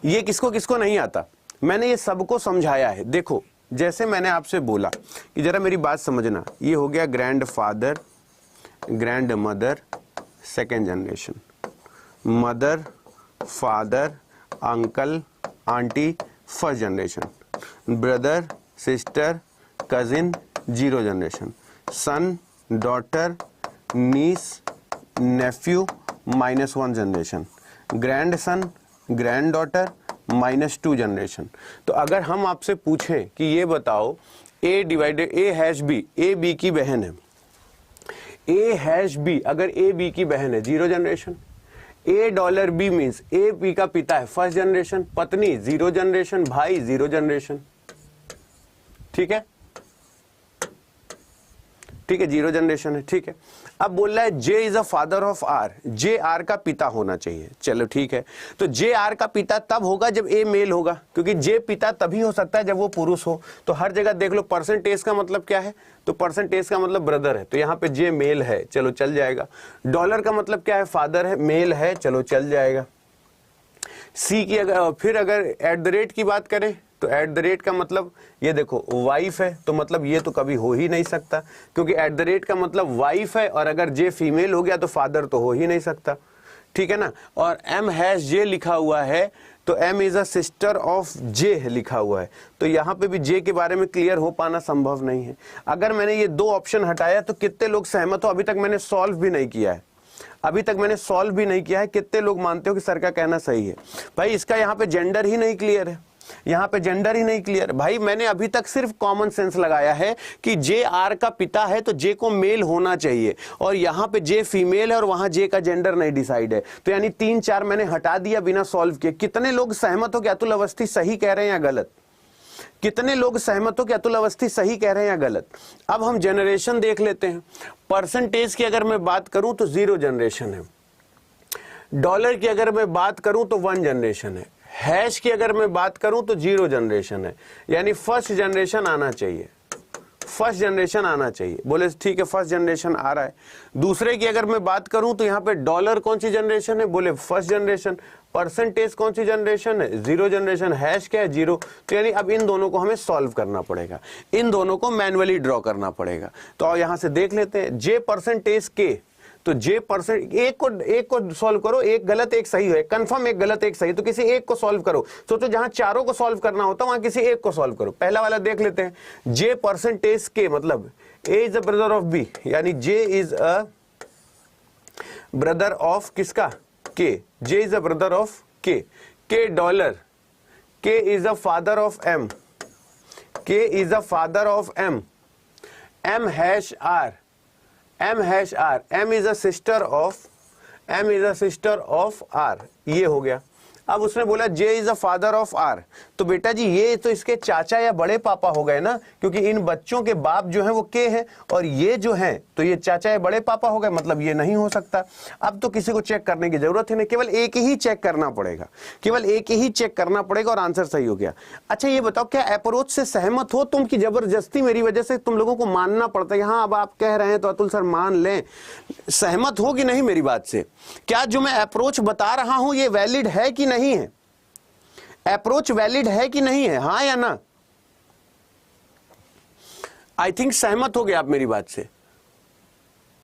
ये किसको किसको नहीं आता, मैंने ये सबको समझाया है। देखो जैसे मैंने आपसे बोला कि जरा मेरी बात समझना, ये हो गया grandfather, grandmother second generation, mother father uncle aunty first generation, brother sister cousin zero generation, son daughter niece nephew -1 generation, grandson granddaughter -2 generation. तो अगर हम आपसे पूछें कि ये बताओ a divided a hash b, a b की बहन है, a हैश b अगर a b की बहन है zero generation, $a means a b का पिता है फर्स्ट जनरेशन, पत्नी जीरो जनरेशन, भाई जीरो जनरेशन। ठीक है, ठीक है, जीरो जनरेशन है। ठीक है, अब बोल रहा है J is a father of R, J R का पिता होना चाहिए। चलो ठीक है, तो जे आर का पिता तब होगा जब ए मेल होगा, क्योंकि जे पिता तभी हो सकता है जब वो पुरुष हो। तो हर जगह देख लो परसेंटेज का मतलब क्या है, तो परसेंटेज का मतलब ब्रदर है, तो यहाँ पे जे मेल है, चलो चल जाएगा। डॉलर का मतलब क्या है, फादर है, मेल है, चलो चल जाएगा। सी की अगर फिर अगर एट द रेट की बात करें तो एट द रेट का मतलब ये देखो वाइफ है, तो मतलब ये तो कभी हो ही नहीं सकता, क्योंकि एट द रेट का मतलब वाइफ है, और अगर जे फीमेल हो गया तो फादर तो हो ही नहीं सकता। ठीक है ना, और एम हैश जे लिखा हुआ है, तो M is a sister of J लिखा हुआ है, तो यहाँ पे भी जे के बारे में क्लियर हो पाना संभव नहीं है। अगर मैंने ये दो ऑप्शन हटाया तो कितने लोग सहमत हो, अभी तक मैंने सॉल्व भी नहीं किया है, अभी तक मैंने सॉल्व भी नहीं किया है, कितने लोग मानते हो कि सर का कहना सही है? भाई इसका यहाँ पे जेंडर ही नहीं क्लियर है, यहाँ पे जेंडर ही नहीं क्लियर। भाई मैंने अभी तक सिर्फ कॉमन सेंस लगाया है कि जे आर का पिता है तो जे को मेल होना चाहिए, और यहाँ पे जे फीमेल है और वहां जे का जेंडर नहीं डिसाइड है, तो यानी 3-4 मैंने हटा दिया बिना सॉल्व किए। कितने लोग सहमत हो कि अतुल अवस्थी सही कह रहे हैं या गलत? कितने लोग सहमत हो कि अतुल अवस्थी सही कह रहे हैं या गलत? अब हम जनरेशन देख लेते हैं। परसेंटेज की अगर मैं बात करूं तो 0 जनरेशन है, डॉलर की अगर मैं बात करूं तो 1 जनरेशन है, हैश की अगर मैं बात करूं तो 0 जनरेशन है, यानी फर्स्ट जनरेशन आना चाहिए, फर्स्ट जनरेशन आना चाहिए। बोले ठीक है फर्स्ट जनरेशन आ रहा है। दूसरे की अगर मैं बात करूं तो यहाँ पे डॉलर कौन सी जनरेशन है, बोले फर्स्ट जनरेशन। परसेंटेज कौन सी जनरेशन है, 0 जनरेशन। हैश क्या है, 0। तो यानी अब इन दोनों को हमें सॉल्व करना पड़ेगा, इन दोनों को मैन्युअली ड्रॉ करना पड़ेगा। तो यहां से देख लेते हैं जे परसेंटेज के, तो जे परसेंट एक को सॉल्व करो, एक गलत एक सही है, कंफर्म एक गलत एक सही, तो किसी एक को सॉल्व करो। सोचो जहां चारों को सॉल्व करना होता वहां किसी एक को सॉल्व करो। पहला वाला देख लेते हैं, जे परसेंटेज के मतलब A is a brother of B, यानी J is a brother of किसका, K, J is a brother of K dollar, K is a father of M, K is a father of M, M hash R, M hash R, M is a sister of, M is a sister of R, ये हो गया। अब उसने बोला J is a father of R, तो बेटा जी ये तो इसके चाचा या बड़े पापा हो गए ना, क्योंकि इन बच्चों के बाप जो हैं वो के हैं, और ये जो हैं तो ये चाचा या बड़े पापा हो गए, मतलब ये नहीं हो सकता। अब तो किसी को चेक करने की जरूरत ही नहीं, केवल एक ही चेक करना पड़ेगा, केवल एक ही चेक करना पड़ेगा और आंसर सही हो गया। अच्छा ये बताओ क्या अप्रोच से सहमत हो तुम, कि जबरदस्ती मेरी वजह से तुम लोगों को मानना पड़ता है? हाँ अब आप कह रहे हैं तो अतुल सर मान लें, सहमत हो कि नहीं मेरी बात से? क्या जो मैं अप्रोच बता रहा हूं ये वैलिड है कि नहीं है? अप्रोच वैलिड है कि नहीं है, हाँ या ना? आई थिंक सहमत हो गए आप मेरी बात से।